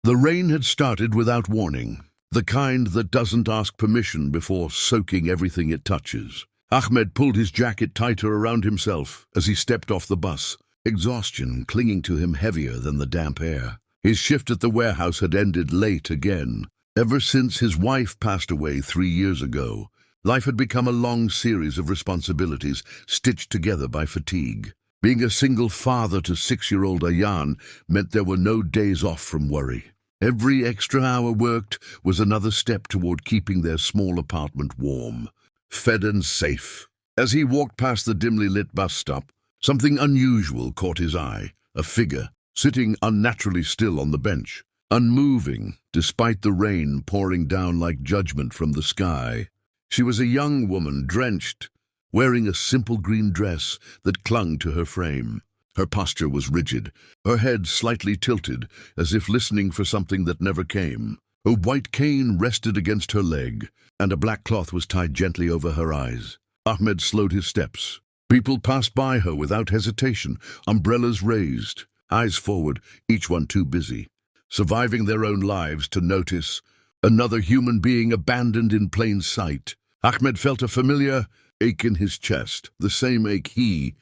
The rain had started without warning, the kind that doesn't ask permission before soaking everything it touches. Ahmed pulled his jacket tighter around himself as he stepped off the bus, exhaustion clinging to him heavier than the damp air. His shift at the warehouse had ended late again. Ever since his wife passed away 3 years ago, life had become a long series of responsibilities stitched together by fatigue. Being a single father to 6-year-old Ayan meant there were no days off from worry. Every extra hour worked was another step toward keeping their small apartment warm, fed and safe. As he walked past the dimly lit bus stop, something unusual caught his eye. A figure, sitting unnaturally still on the bench, unmoving despite the rain pouring down like judgment from the sky. She was a young woman, drenched, wearing a simple green dress that clung to her frame. Her posture was rigid, her head slightly tilted, as if listening for something that never came. A white cane rested against her leg, and a black cloth was tied gently over her eyes. Ahmed slowed his steps. People passed by her without hesitation, umbrellas raised, eyes forward, each one too busy, surviving their own lives to notice another human being abandoned in plain sight. Ahmed felt a familiar ache in his chest, the same ache he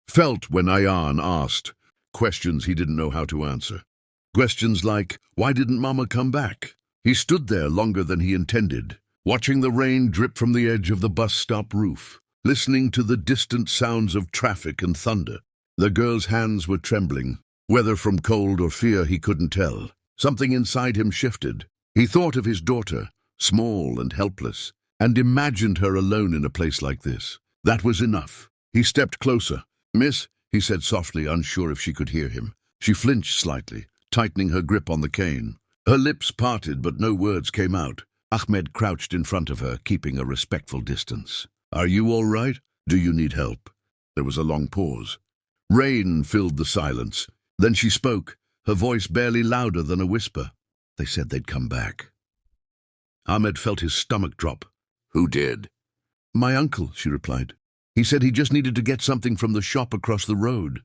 felt when Ayan asked questions he didn't know how to answer. Questions like, why didn't Mama come back? He stood there longer than he intended, watching the rain drip from the edge of the bus stop roof, listening to the distant sounds of traffic and thunder. The girl's hands were trembling, whether from cold or fear he couldn't tell. Something inside him shifted. He thought of his daughter, small and helpless, and imagined her alone in a place like this. That was enough. He stepped closer. Miss, he said softly, unsure if she could hear him. She flinched slightly, tightening her grip on the cane. Her lips parted, but no words came out. Ahmed crouched in front of her, keeping a respectful distance. Are you all right? Do you need help? There was a long pause. Rain filled the silence. Then she spoke, her voice barely louder than a whisper. They said they'd come back. Ahmed felt his stomach drop. Who did? My uncle, she replied. He said he just needed to get something from the shop across the road.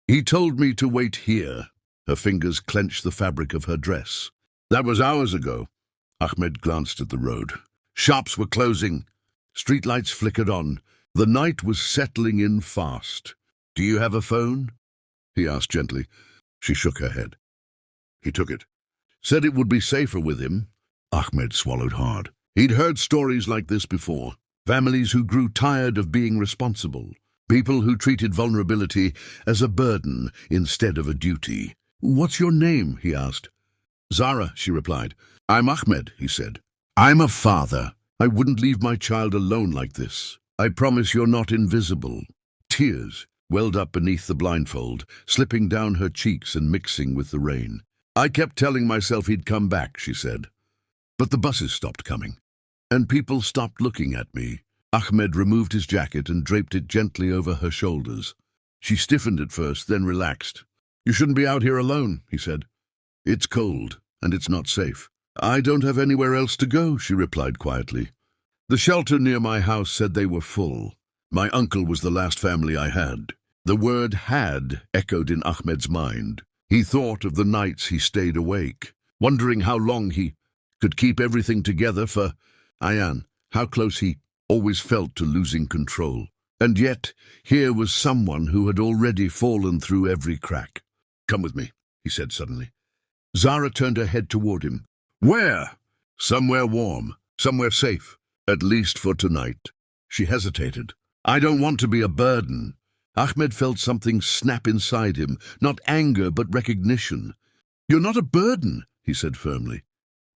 He told me to wait here. Her fingers clenched the fabric of her dress. That was hours ago. Ahmed glanced at the road. Shops were closing. Streetlights flickered on. The night was settling in fast. Do you have a phone? He asked gently. She shook her head. He took it. Said it would be safer with him. Ahmed swallowed hard. He'd heard stories like this before. Families who grew tired of being responsible. People who treated vulnerability as a burden instead of a duty. What's your name? He asked. Zara, she replied. I'm Ahmed, he said. I'm a father. I wouldn't leave my child alone like this. I promise you're not invisible. Tears welled up beneath the blindfold, slipping down her cheeks and mixing with the rain. I kept telling myself he'd come back, she said. But the buses stopped coming, and people stopped looking at me. Ahmed removed his jacket and draped it gently over her shoulders. She stiffened at first, then relaxed. You shouldn't be out here alone, he said. It's cold, and it's not safe. I don't have anywhere else to go, she replied quietly. The shelter near my house said they were full. My uncle was the last family I had. The word had echoed in Ahmed's mind. He thought of the nights he stayed awake, wondering how long he could keep everything together for Ayan, how close he always felt to losing control. And yet, here was someone who had already fallen through every crack. Come with me, he said suddenly. Zara turned her head toward him. Where? Somewhere warm, somewhere safe, at least for tonight. She hesitated. I don't want to be a burden. Ahmed felt something snap inside him, not anger but recognition. You're not a burden, he said firmly.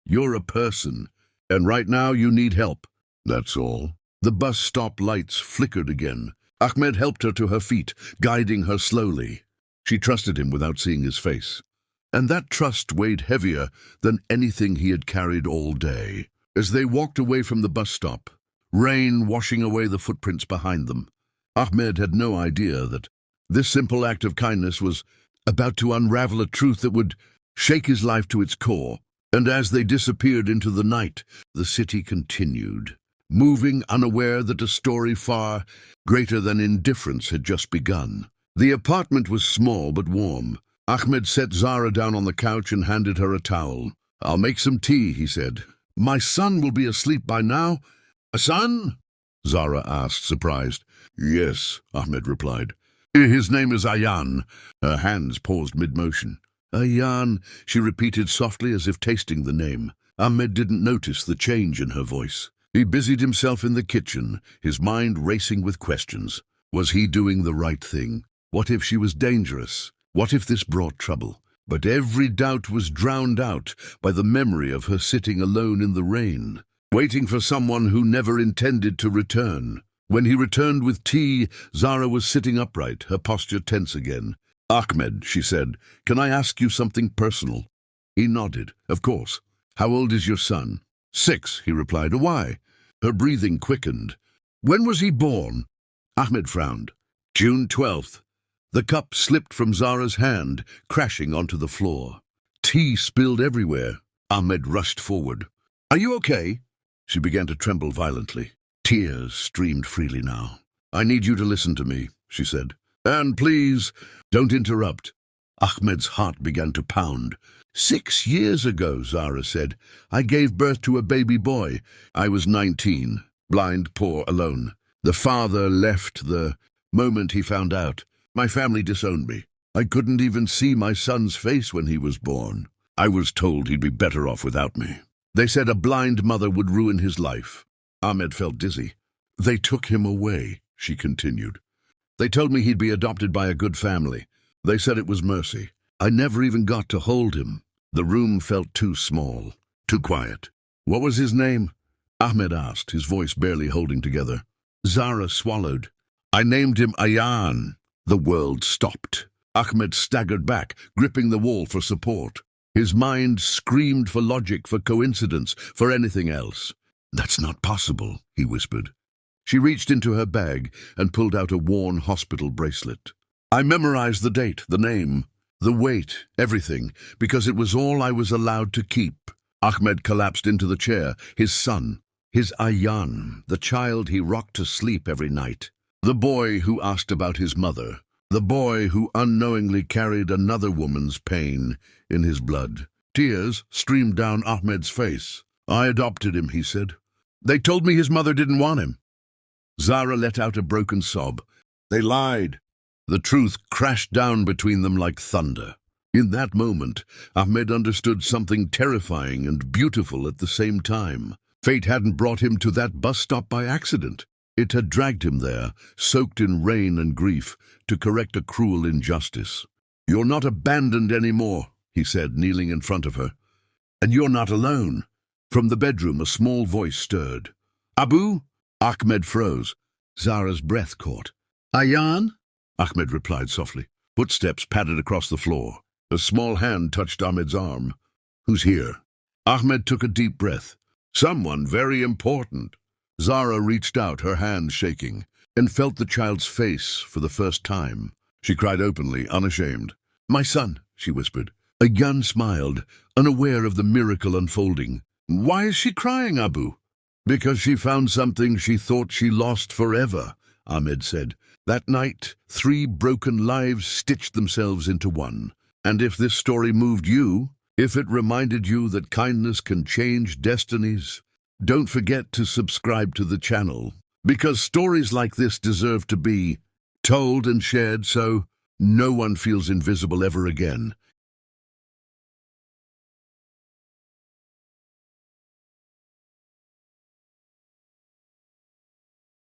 You're a person, and right now you need help. That's all. The bus stop lights flickered again. Ahmed helped her to her feet, guiding her slowly. She trusted him without seeing his face. And that trust weighed heavier than anything he had carried all day. As they walked away from the bus stop, rain washing away the footprints behind them, Ahmed had no idea that this simple act of kindness was about to unravel a truth that would shake his life to its core. And as they disappeared into the night, the city continued, moving unaware that a story far greater than indifference had just begun. The apartment was small but warm, Ahmed set Zara down on the couch and handed her a towel. "I'll make some tea," he said. "My son will be asleep by now." "A son?" Zara asked, surprised. "Yes," Ahmed replied. "His name is Ayan." Her hands paused mid-motion. "Ayan," she repeated softly as if tasting the name. Ahmed didn't notice the change in her voice. He busied himself in the kitchen, his mind racing with questions. Was he doing the right thing? What if she was dangerous? What if this brought trouble? But every doubt was drowned out by the memory of her sitting alone in the rain, waiting for someone who never intended to return. When he returned with tea, Zara was sitting upright, her posture tense again. "Ahmed," she said, "can I ask you something personal?" He nodded. "Of course. How old is your son?" "6, he replied. "Why?" Her breathing quickened. "When was he born?" Ahmed frowned. "June 12th. The cup slipped from Zara's hand, crashing onto the floor. Tea spilled everywhere. Ahmed rushed forward. "Are you okay?" She began to tremble violently. Tears streamed freely now. "I need you to listen to me," she said. "And please, don't interrupt." Ahmed's heart began to pound. "6 years ago," Zara said, "I gave birth to a baby boy. I was 19, blind, poor, alone. The father left the moment he found out. My family disowned me. I couldn't even see my son's face when he was born. I was told he'd be better off without me. They said a blind mother would ruin his life." Ahmed felt dizzy. "They took him away," she continued. "They told me he'd be adopted by a good family. They said it was mercy. I never even got to hold him." The room felt too small, too quiet. "What was his name?" Ahmed asked, his voice barely holding together. Zara swallowed. "I named him Ayan." The world stopped. Ahmed staggered back, gripping the wall for support. His mind screamed for logic, for coincidence, for anything else. "That's not possible," he whispered. She reached into her bag and pulled out a worn hospital bracelet. "I memorized the date, the name, the weight, everything, because it was all I was allowed to keep." Ahmed collapsed into the chair. His son, his Ayan, the child he rocked to sleep every night. The boy who asked about his mother. The boy who unknowingly carried another woman's pain in his blood. Tears streamed down Ahmed's face. "I adopted him," he said. "They told me his mother didn't want him." Zara let out a broken sob. "They lied." The truth crashed down between them like thunder. In that moment, Ahmed understood something terrifying and beautiful at the same time. Fate hadn't brought him to that bus stop by accident. It had dragged him there, soaked in rain and grief, to correct a cruel injustice. "You're not abandoned anymore," he said, kneeling in front of her. "And you're not alone." From the bedroom, a small voice stirred. "Abu?" Ahmed froze. Zara's breath caught. "Ayan?" Ahmed replied softly. Footsteps padded across the floor. A small hand touched Ahmed's arm. "Who's here?" Ahmed took a deep breath. "Someone very important." Zara reached out, her hands shaking, and felt the child's face for the first time. She cried openly, unashamed. "My son," she whispered. Ayan smiled, unaware of the miracle unfolding. "Why is she crying, Abu?" "Because she found something she thought she lost forever," Ahmed said. "That night, 3 broken lives stitched themselves into one. And if this story moved you, if it reminded you that kindness can change destinies, don't forget to subscribe to the channel, because stories like this deserve to be told and shared so no one feels invisible ever again."